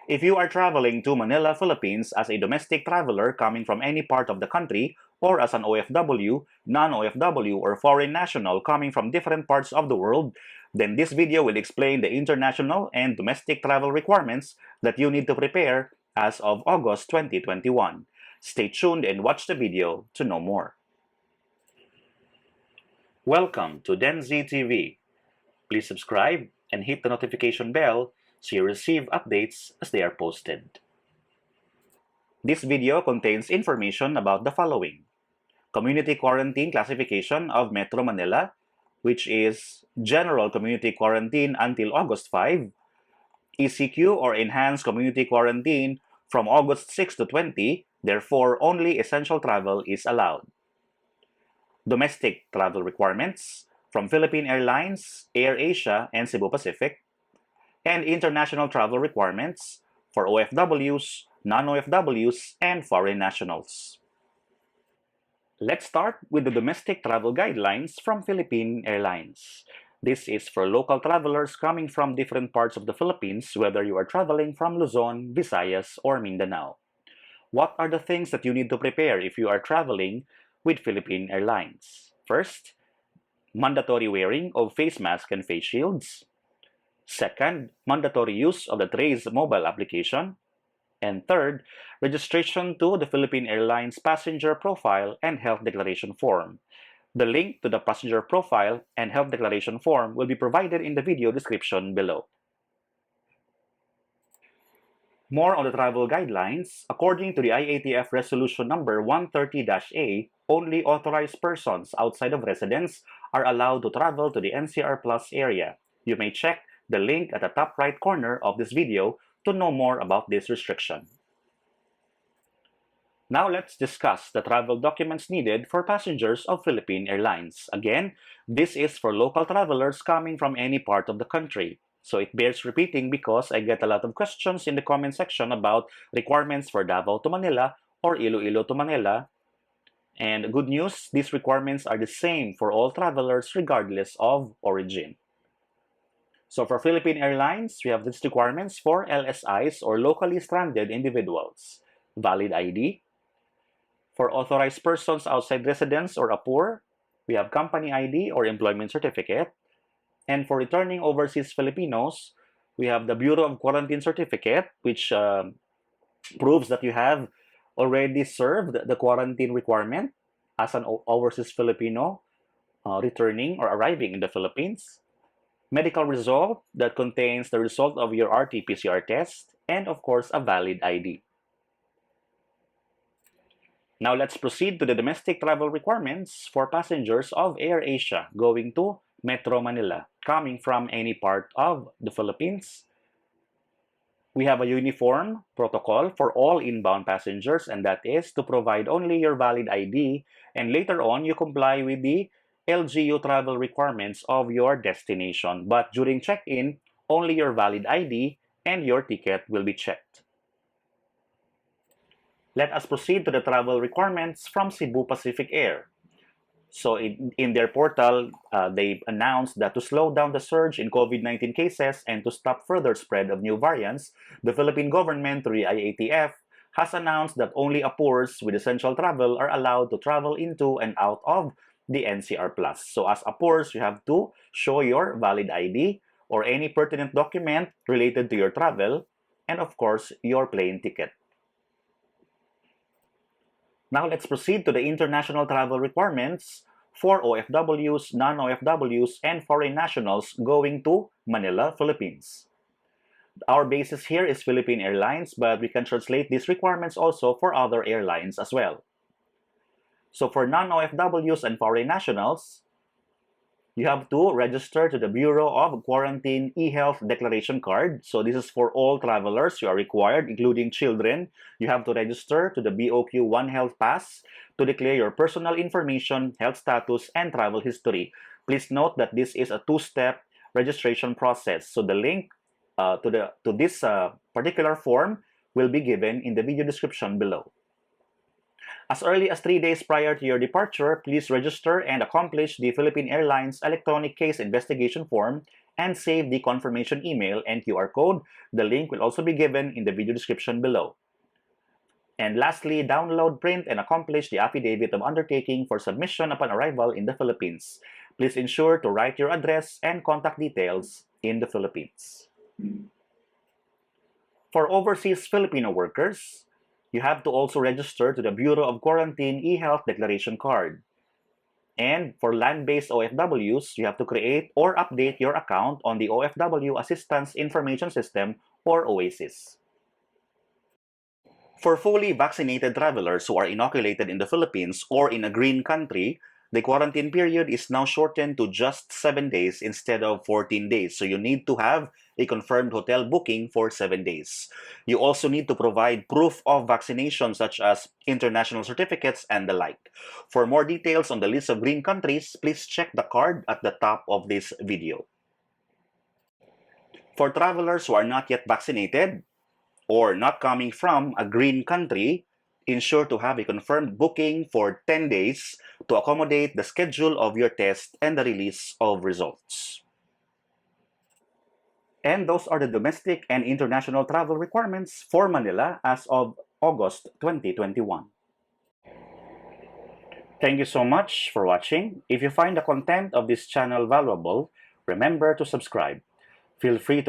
If you are traveling to Manila, Philippines as a domestic traveler coming from any part of the country, or as an OFW, non-OFW, or foreign national coming from different parts of the world, then this video will explain the international and domestic travel requirements that you need to prepare as of August 2021. Stay tuned and watch the video to know more. Welcome to DenZ TV. Please subscribe and hit the notification bell so you receive updates as they are posted. This video contains information about the following: Community Quarantine Classification of Metro Manila, which is General Community Quarantine until August 5, ECQ or Enhanced Community Quarantine from August 6 to 20, therefore only essential travel is allowed. Domestic travel requirements from Philippine Airlines, AirAsia, and Cebu Pacific, and international travel requirements for OFWs, non-OFWs, and foreign nationals. Let's start with the domestic travel guidelines from Philippine Airlines. This is for local travelers coming from different parts of the Philippines, whether you are traveling from Luzon, Visayas, or Mindanao. What are the things that you need to prepare if you are traveling with Philippine Airlines? First, mandatory wearing of face mask and face shields. Second, mandatory use of the Trace mobile application. And third, registration to the Philippine Airlines passenger profile and health declaration form. The link to the passenger profile and health declaration form will be provided in the video description below. More on the travel guidelines, according to the IATF Resolution Number 130-A, only authorized persons outside of residence are allowed to travel to the NCR Plus area. You may check the link at the top right corner of this video to know more about this restriction. Now let's discuss the travel documents needed for passengers of Philippine Airlines. Again, this is for local travelers coming from any part of the country. So it bears repeating because I get a lot of questions in the comment section about requirements for Davao to Manila or Iloilo to Manila. And good news, these requirements are the same for all travelers regardless of origin. So for Philippine Airlines, we have these requirements for LSIs or locally stranded individuals. Valid ID. For authorized persons outside residence or APUR, we have company ID or employment certificate. And for returning overseas Filipinos, we have the Bureau of Quarantine Certificate, which proves that you have already served the quarantine requirement as an overseas Filipino returning or arriving in the Philippines. Medical result that contains the result of your RT-PCR test, and of course, a valid ID. Now let's proceed to the domestic travel requirements for passengers of AirAsia going to Metro Manila, coming from any part of the Philippines. We have a uniform protocol for all inbound passengers, and that is to provide only your valid ID, and later on you comply with the LGU travel requirements of your destination. But during check-in, only your valid ID and your ticket will be checked. Let us proceed to the travel requirements from Cebu Pacific Air. So in their portal, they announced that to slow down the surge in COVID-19 cases and to stop further spread of new variants, the Philippine government, through the IATF, has announced that only APURs with essential travel are allowed to travel into and out of the NCR Plus. So as APURs, you have to show your valid ID or any pertinent document related to your travel, and of course, your plane ticket. Now let's proceed to the international travel requirements for OFWs, non-OFWs, and foreign nationals going to Manila, Philippines. Our basis here is Philippine Airlines, but we can translate these requirements also for other airlines as well. So for non-OFWs and foreign nationals, you have to register to the Bureau of Quarantine e-Health Declaration Card. So this is for all travelers. You are required, including children. You have to register to the BOQ One Health Pass to declare your personal information, health status, and travel history. Please note that this is a two-step registration process. So the link to this particular form will be given in the video description below. As early as 3 days prior to your departure, please register and accomplish the Philippine Airlines Electronic Case Investigation Form and save the confirmation email and QR code. The link will also be given in the video description below. And lastly, download, print, and accomplish the affidavit of undertaking for submission upon arrival in the Philippines. Please ensure to write your address and contact details in the Philippines. For overseas Filipino workers, you have to also register to the Bureau of Quarantine eHealth Declaration Card. And for land-based OFWs, you have to create or update your account on the OFW Assistance Information System or OASIS. For fully vaccinated travelers who are inoculated in the Philippines or in a green country, the quarantine period is now shortened to just 7 days instead of 14 days. So you need to have a confirmed hotel booking for 7 days. You also need to provide proof of vaccination such as international certificates and the like. For more details on the list of green countries, please check the card at the top of this video. For travelers who are not yet vaccinated, or not coming from a green country, ensure to have a confirmed booking for 10 days to accommodate the schedule of your test and the release of results. And those are the domestic and international travel requirements for Manila as of August 2021. Thank you so much for watching. If you find the content of this channel valuable, remember to subscribe. Feel free to